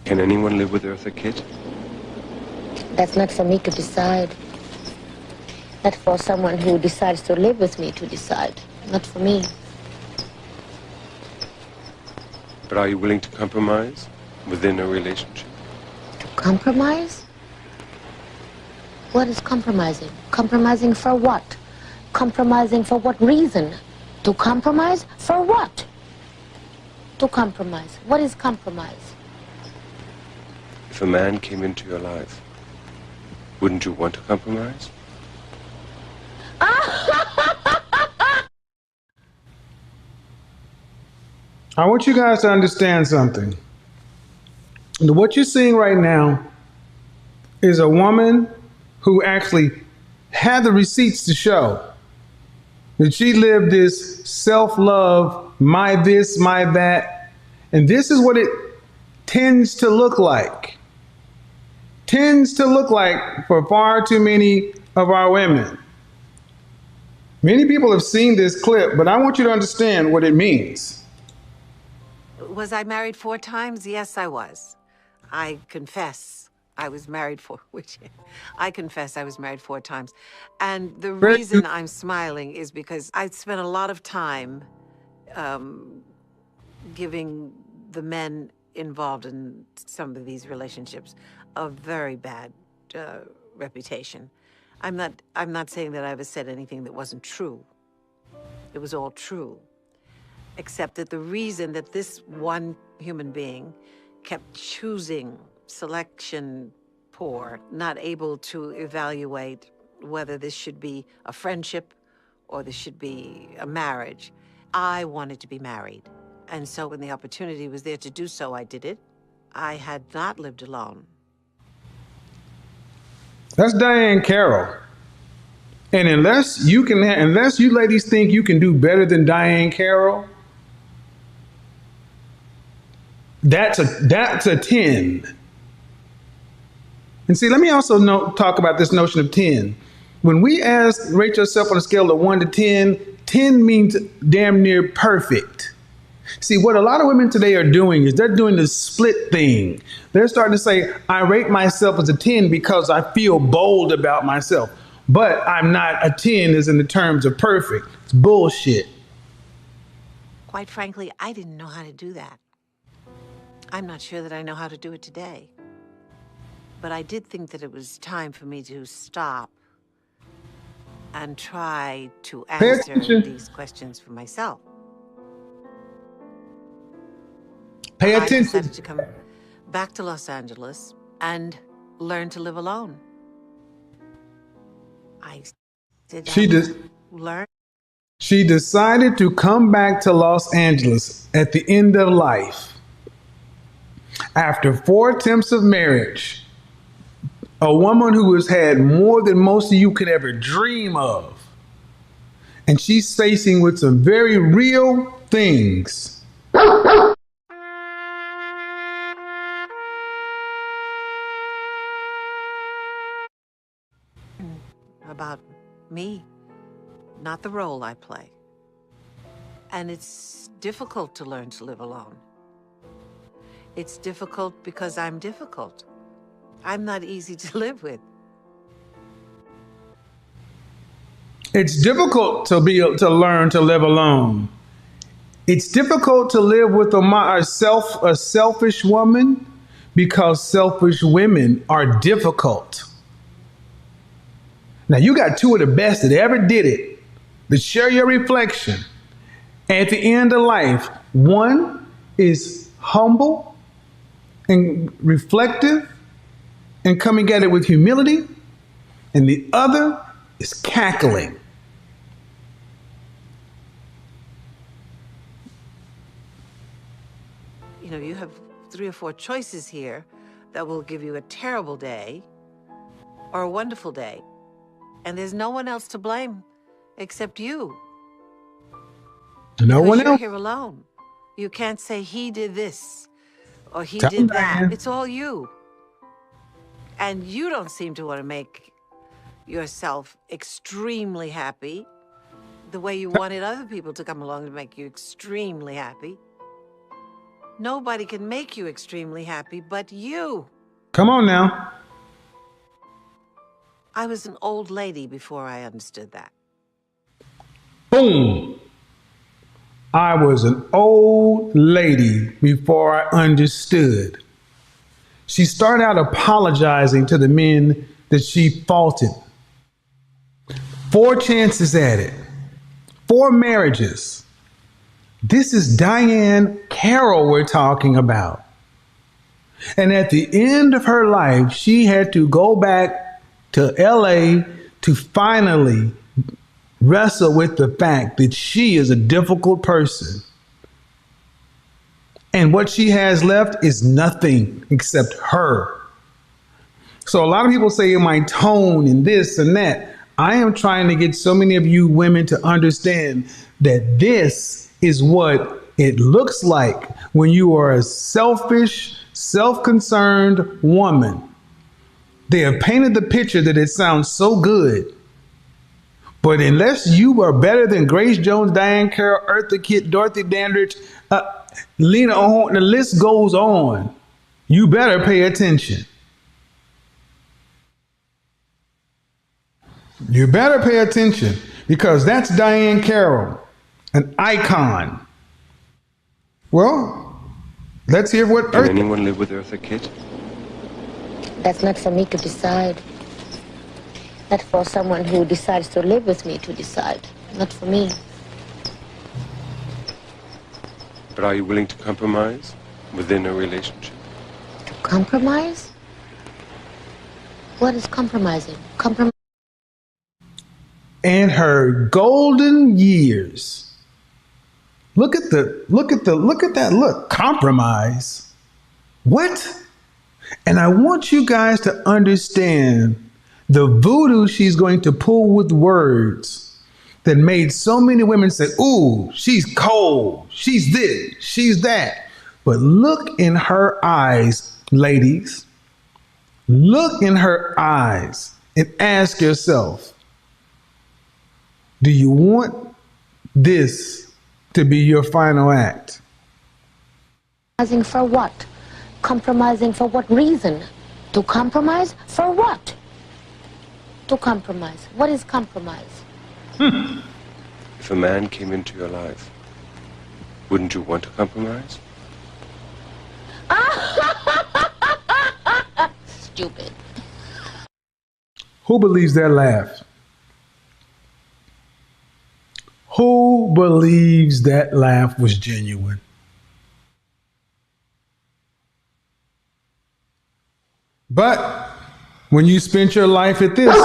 Can anyone live with Eartha Kitt? That's not for me to decide. That's for someone who decides to live with me to decide. Not for me. But are you willing to compromise within a relationship? To compromise? What is compromising? Compromising for what? Compromising for what reason? To compromise? For what? To compromise. What is compromise? If a man came into your life, wouldn't you want to compromise? I want you guys to understand something. What you're seeing right now is a woman who actually had the receipts to show that she lived this self-love, my this, my that. And this is what it tends to look like. Tends to look like for far too many of our women. Many people have seen this clip, but I want you to understand what it means. Was I married 4 times? Yes, I was. I confess I was married I confess I was married 4 times. And the reason I'm smiling is because I spent a lot of time giving the men involved in some of these relationships a very bad reputation. I'm not saying that I ever said anything that wasn't true. It was all true. Except that the reason that this one human being kept choosing selection poor, not able to evaluate whether this should be a friendship or this should be a marriage. I wanted to be married. And so when the opportunity was there to do so, I did it. I had not lived alone. That's Diane Carroll. And unless you ladies think you can do better than Diane Carroll, that's a 10. And see, let me also talk about this notion of 10. When we rate yourself on a scale of 1 to 10, 10 means damn near perfect. See, what a lot of women today are doing is they're doing this split thing. They're starting to say, I rate myself as a 10 because I feel bold about myself. But I'm not a 10 as in the terms of perfect. It's bullshit. Quite frankly, I didn't know how to do that. I'm not sure that I know how to do it today. But I did think that it was time for me to stop and try to answer these questions for myself. Pay attention. I decided to come back to Los Angeles and learn to live alone. She decided to come back to Los Angeles at the end of life. After 4 attempts of marriage, a woman who has had more than most of you could ever dream of. And she's facing with some very real things. About me, not the role I play. And it's difficult to learn to live alone. It's difficult because I'm difficult. I'm not easy to live with. It's difficult to learn to live alone. It's difficult to live with a selfish woman because selfish women are difficult. Now, you got 2 of the best that ever did it, that share your reflection. At the end of life, one is humble and reflective and coming at it with humility, and the other is cackling. You know, you have 3 or 4 choices here that will give you a terrible day or a wonderful day. And there's no one else to blame except you. No one else. You're here alone. You can't say he did this or he did that. It's all you. And you don't seem to want to make yourself extremely happy the way you wanted other people to come along to make you extremely happy. Nobody can make you extremely happy but you. Come on now. I was an old lady before I understood that. Boom. I was an old lady before I understood. She started out apologizing to the men that she faulted. 4 chances at it. 4 marriages. This is Diane Carroll we're talking about. And at the end of her life, she had to go back to LA to finally wrestle with the fact that she is a difficult person. And what she has left is nothing except her. So a lot of people say in my tone and this and that, I am trying to get so many of you women to understand that this is what it looks like when you are a selfish, self-concerned woman. They have painted the picture that it sounds so good. But unless you are better than Grace Jones, Diane Carroll, Eartha Kitt, Dorothy Dandridge, Lena Horne, the list goes on, you better pay attention. You better pay attention because that's Diane Carroll, an icon. Well, let's hear what Can anyone live with Eartha Kitt? That's not for me to decide. Not for someone who decides to live with me to decide. Not for me. But are you willing to compromise within a relationship? To compromise? What is compromising? And her golden years. Look at that look. Compromise. What? And I want you guys to understand the voodoo she's going to pull with words that made so many women say, ooh, she's cold, she's this, she's that. But look in her eyes, ladies. Look in her eyes and ask yourself, do you want this to be your final act? Compromising for what? Compromising for what reason? To compromise for what? To compromise. What is compromise? If a man came into your life, wouldn't you want to compromise? Stupid. Who believes that laugh? Who believes that laugh was genuine? But when you spent your life at this,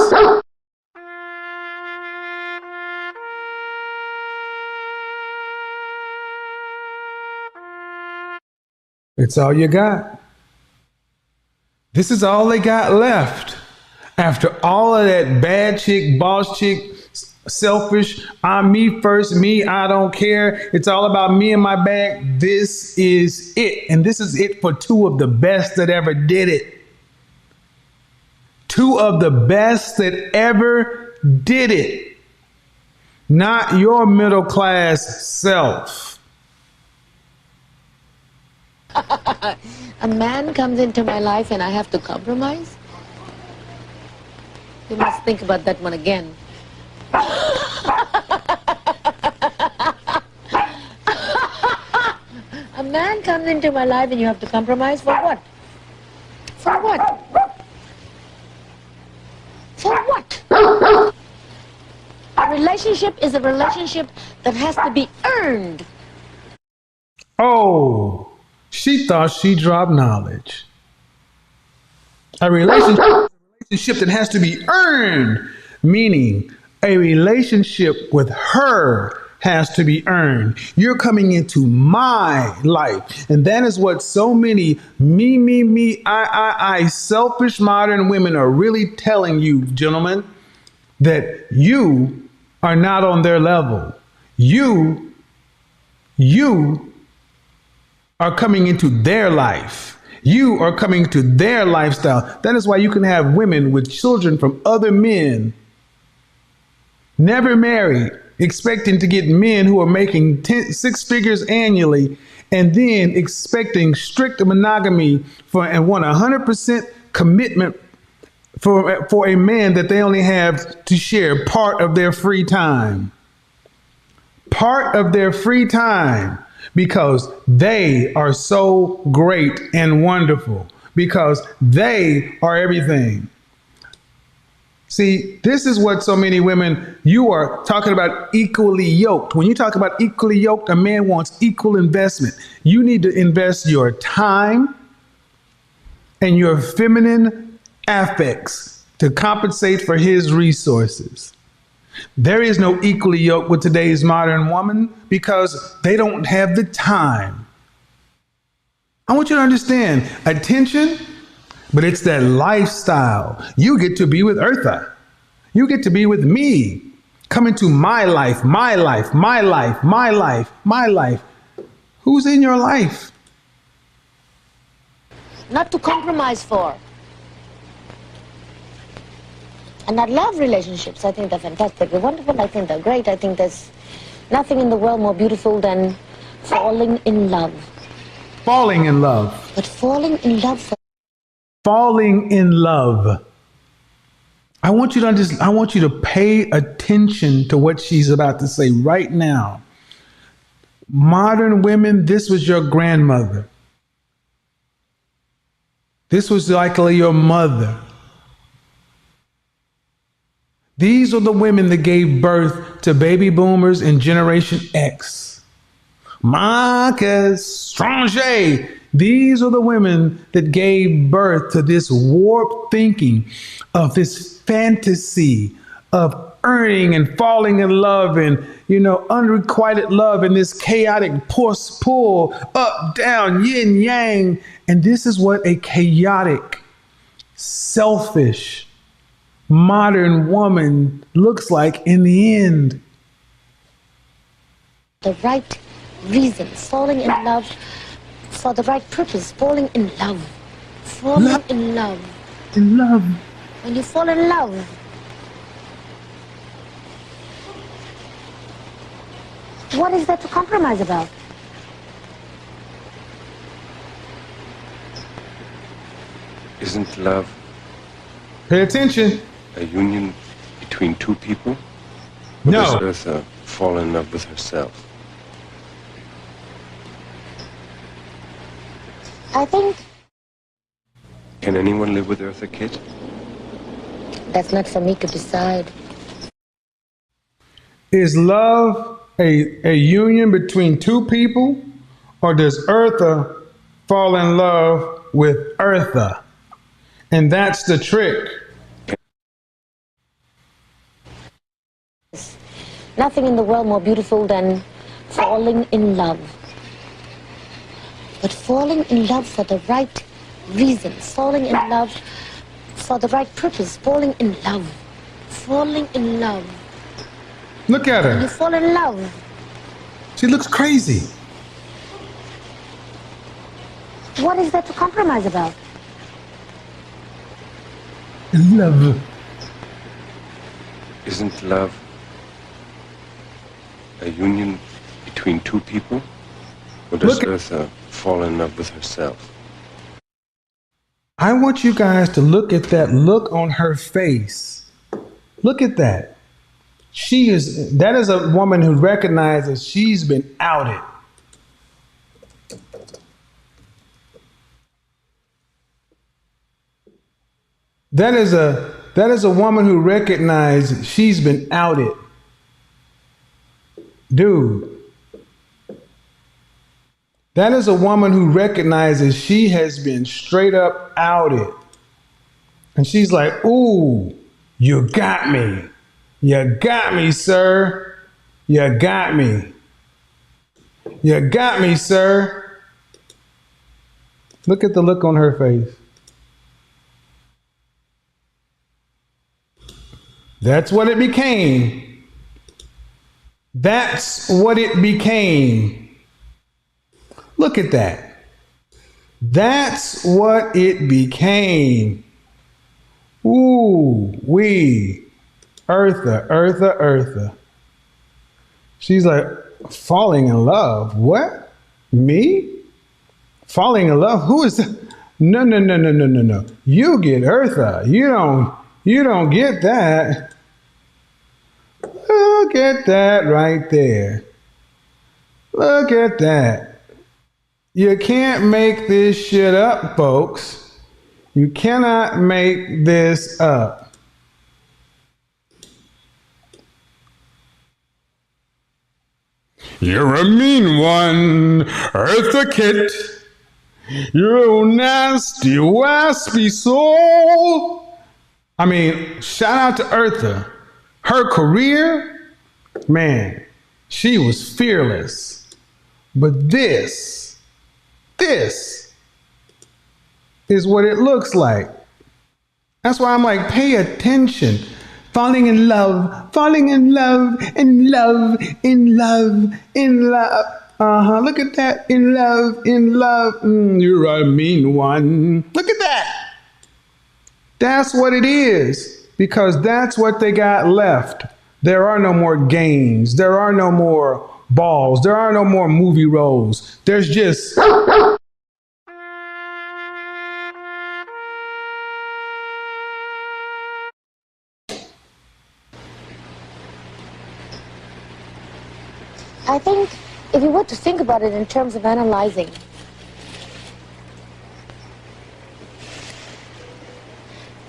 it's all you got. This is all they got left. After all of that bad chick, boss chick, selfish, I'm me first, me, I don't care. It's all about me and my bag. This is it. And this is it for 2 of the best that ever did it. 2 of the best that ever did it. Not your middle class self. A man comes into my life and I have to compromise? You must think about that one again. A man comes into my life and you have to compromise for what? For what? For what? A relationship is a relationship that has to be earned. Oh, she thought she dropped knowledge. A relationship is a relationship that has to be earned, meaning a relationship with her has to be earned. You're coming into my life. And that is what so many me, I, selfish modern women are really telling you, gentlemen, that you are not on their level. You are coming into their life. You are coming to their lifestyle. That is why you can have women with children from other men, never married, expecting to get men who are making 6 figures annually and then expecting strict monogamy and want 100% commitment for a man that they only have to share part of their free time. Part of their free time, because they are so great and wonderful, because they are everything. See, this is what so many women, you are talking about equally yoked. When you talk about equally yoked, a man wants equal investment. You need to invest your time and your feminine affects to compensate for his resources. There is no equally yoked with today's modern woman because they don't have the time. I want you to understand attention, but it's that lifestyle. You get to be with Eartha. You get to be with me. Come into my life, my life, my life, my life, my life. Who's in your life? Not to compromise for. And I love relationships. I think they're fantastic. They're wonderful. I think they're great. I think there's nothing in the world more beautiful than falling in love. Falling in love. But falling in love for... Falling in love. I want you to pay attention to what she's about to say right now. Modern women, this was your grandmother. This was likely your mother. These are the women that gave birth to baby boomers and Generation X. Marcus, Stranger. These are the women that gave birth to this warped thinking of this fantasy of earning and falling in love and, unrequited love and this chaotic pull, up, down, yin, yang. And this is what a chaotic, selfish, modern woman looks like in the end. The right reason, falling in love for the right purpose, falling in love. Falling in love. In love. When you fall in love, what is there to compromise about? Isn't love Pay attention. a union between two people? Or No. does Eartha fall in love with herself? I think Can anyone live with Eartha Kitt? that's not for me to decide. Is love a union between two people, or does Eartha fall in love with Eartha? And that's the trick. Nothing in the world more beautiful than falling in love. But falling in love for the right reason, falling in love for the right purpose, falling in love. Falling in love. Look at You her. fall in love. She looks crazy. What is there to compromise about? Love. Isn't love a union between two people? Or does Look at- Eartha fall in love with herself? I want you guys to look at that look on her face. Look at that. That is a woman who recognizes she's been outed. That is a woman who recognizes she's been outed. Dude. That is a woman who recognizes she has been straight up outed. And she's like, ooh, you got me. You got me, sir. You got me. You got me, sir. Look at the look on her face. That's what it became. That's what it became. Look at that. That's what it became. Ooh, Eartha. She's like falling in love. What? Me? Falling in love? Who is that? No, no, no, no, no, no, no. You get Eartha. You don't get that. Look at that right there. Look at that. You can't make this shit up, folks. You cannot make this up. You're a mean one, Eartha-KIT. You're a nasty, waspy soul. I mean, shout out to Eartha. Her career, man, she was fearless. But this is what it looks like. That's why I'm like, pay attention. Falling in love, in love, in love, in love, in love. Look at that. In love, in love. You're a mean one. Look at that. That's what it is. Because that's what they got left. There are no more games. There are no more balls. There are no more movie roles. There's just... I think if you were to think about it in terms of analyzing,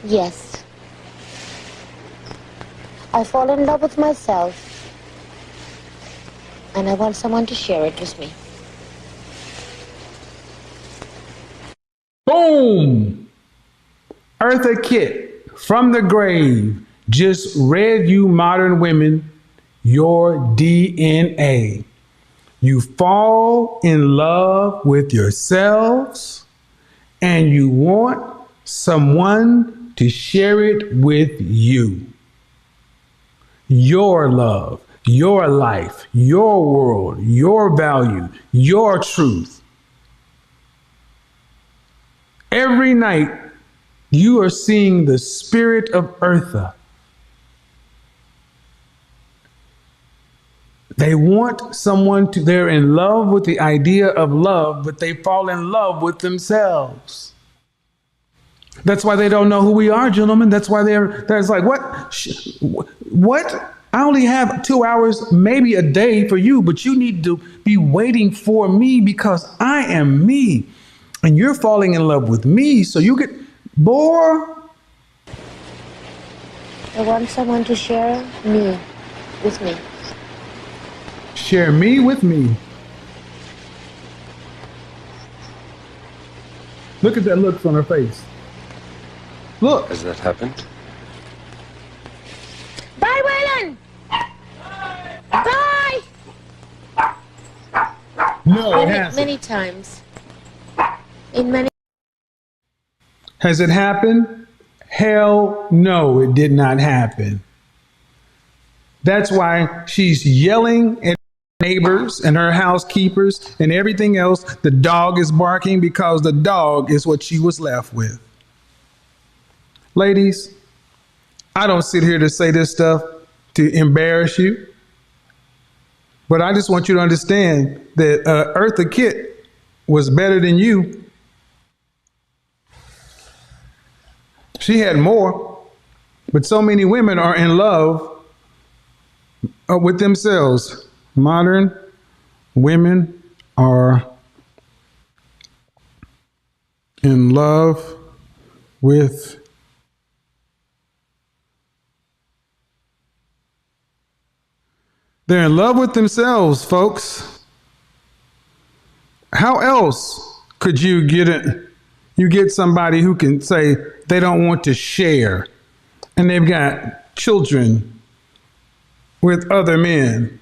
yes, I fall in love with myself and I want someone to share it with me. Boom! Eartha-KIT from the grave just read you modern women your DNA. You fall in love with yourselves and you want someone to share it with you. Your love, your life, your world, your value, your truth. Every night you are seeing the spirit of Eartha. They want someone to, they're in love with the idea of love, but they fall in love with themselves. That's why they don't know who we are, gentlemen. That's why there's like, what? I only have 2 hours, maybe a day for you, but you need to be waiting for me because I am me. And you're falling in love with me, so you get bored. I want someone to share me with me. Share me with me. Look at that look on her face. Look. Has that happened? Bye, Waylon! Bye! No, it hasn't. Many times. In many. Has it happened? Hell no, it did not happen. That's why she's yelling at neighbors and her housekeepers and everything else. The dog is barking because the dog is what she was left with. Ladies, I don't sit here to say this stuff to embarrass you, but I just want you to understand that Eartha-KIT was better than you. She had more, but so many women are in love with themselves. Modern women are in love with they're in love with themselves, folks. How else could you get it? You get somebody who can say they don't want to share and they've got children with other men.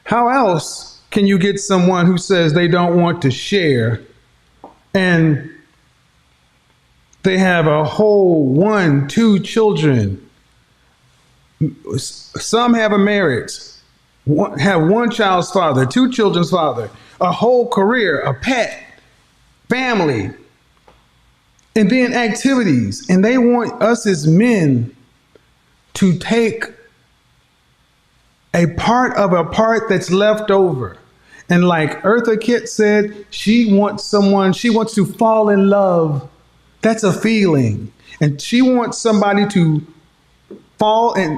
How else can you get someone who says they don't want to share and they have a whole 1, 2 children? Some have a marriage, have 1 child's father, 2 children's father, a whole career, a pet, family, and then activities. And they want us as men to take a part of a part that's left over And like Eartha Kitt said, she wants to fall in love. That's a feeling. And she wants somebody to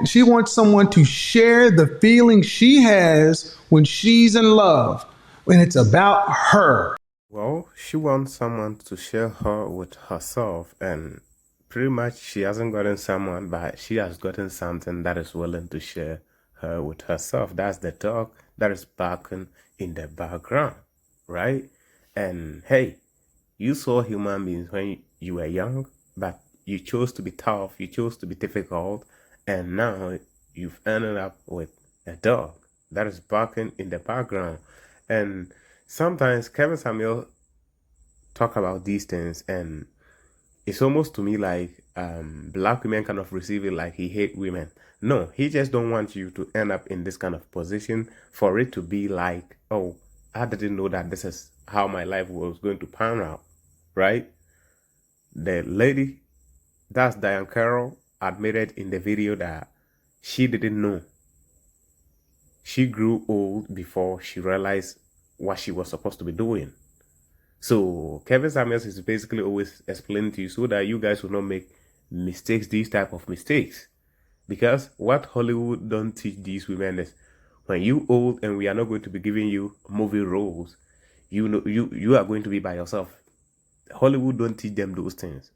she wants someone to share the feeling she has when she's in love. When it's about her. Well, she wants someone to share her with herself, and pretty much she hasn't gotten someone, but she has gotten something that is willing to share her with herself. That's the dog that is barking in the background, right? And hey, you saw human beings when you were young, but you chose to be tough, you chose to be difficult, and now you've ended up with a dog that is barking in the background. And sometimes Kevin Samuel talk about these things, and it's almost to me like black women kind of receive it like he hate women. No, he just don't want you to end up in this kind of position for it to be like, oh, I didn't know that this is how my life was going to pan out, right? The lady, that's Diane Carroll, admitted in the video that she didn't know. She grew old before she realized what she was supposed to be doing. So Kevin Samuels is basically always explaining to you so that you guys will not make mistakes, these type of mistakes. Because what Hollywood don't teach these women is when you old and we are not going to be giving you movie roles, you are going to be by yourself. Hollywood don't teach them those things.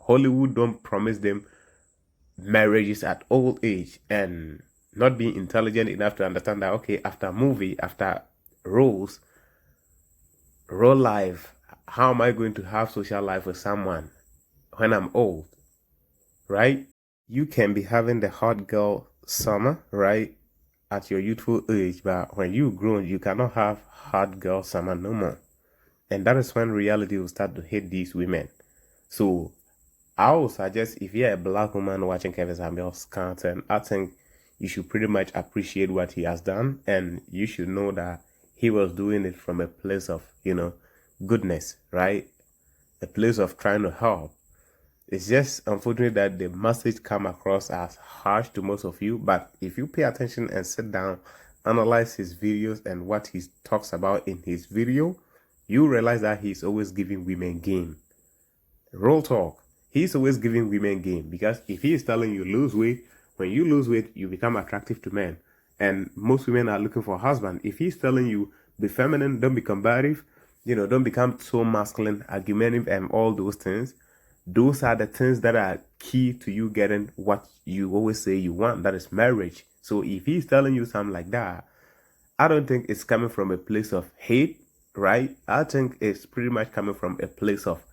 Hollywood don't promise them marriages at old age and not being intelligent enough to understand that, okay, after movie, after roles, real life, how am I going to have social life with someone when I'm old, right? You can be having the hot girl summer, right, at your youthful age, but when you grown, you cannot have hot girl summer no more. And that is when reality will start to hit these women. So I would suggest if you're a black woman watching Kevin Samuels' content, I think you should pretty much appreciate what he has done, and you should know that he was doing it from a place of, goodness, right? A place of trying to help. It's just unfortunate that the message come across as harsh to most of you, but if you pay attention and sit down, analyze his videos and what he talks about in his video, you realize that he's always giving women game. Real talk. He's always giving women game, because if he is telling you lose weight, when you lose weight, you become attractive to men. And most women are looking for a husband. If he's telling you be feminine, don't be combative, don't become so masculine, argumentative, and all those things, those are the things that are key to you getting what you always say you want, that is marriage. So if he's telling you something like that, I don't think it's coming from a place of hate, right? I think it's pretty much coming from a place of,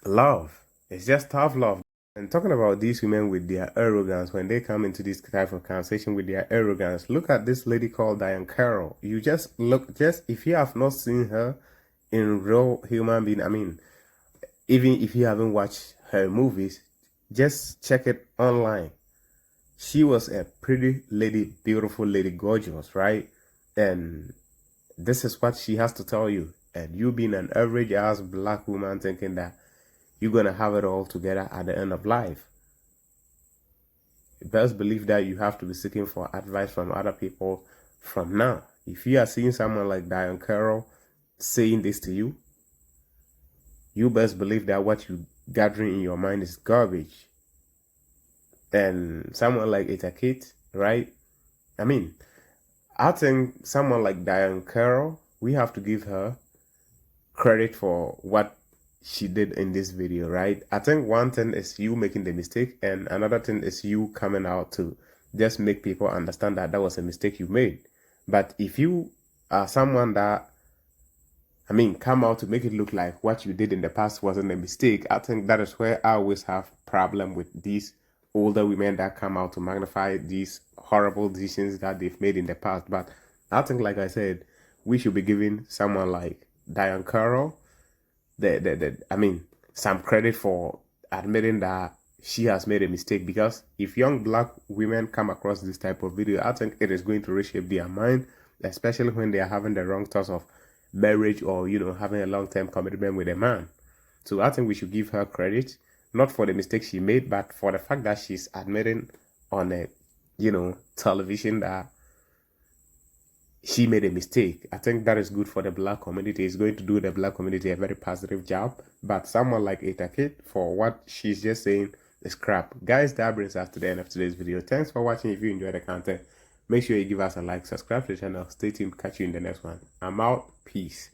love. It's just tough love. And talking about these women with their arrogance, when they come into this type of conversation with their arrogance, look at this lady called Diane Carroll. You just if you have not seen her in real human being, even if you haven't watched her movies, just check it online. She was a pretty lady, beautiful lady, gorgeous, right? And this is what she has to tell you. And you being an average ass black woman thinking that you're going to have it all together at the end of life. Best believe that you have to be seeking for advice from other people from now. If you are seeing someone like Diane Carroll saying this to you, you best believe that what you gathering in your mind is garbage. And someone like IGLIVE, right? I think someone like Diane Carroll, we have to give her credit for what she did in this video, right? I think one thing is you making the mistake, and another thing is you coming out to just make people understand that that was a mistake you made. But if you are someone that come out to make it look like what you did in the past wasn't a mistake, I think that is where I always have problem with these older women that come out to magnify these horrible decisions that they've made in the past. But I think, like I said, we should be giving someone like Diane Carroll some credit for admitting that she has made a mistake, because if young black women come across this type of video, I think it is going to reshape their mind, especially when they are having the wrong thoughts of marriage or having a long-term commitment with a man. So I think we should give her credit, not for the mistake she made, but for the fact that she's admitting on a television that she made a mistake. I think that is good for the black community. It's going to do the black community a very positive job. But someone like IGLIVE, for what she's just saying is crap. Guys, that brings us to the end of today's video. Thanks for watching. If you enjoyed the content, make sure you give us a like, subscribe to the channel. Stay tuned. Catch you in the next one. I'm out. Peace.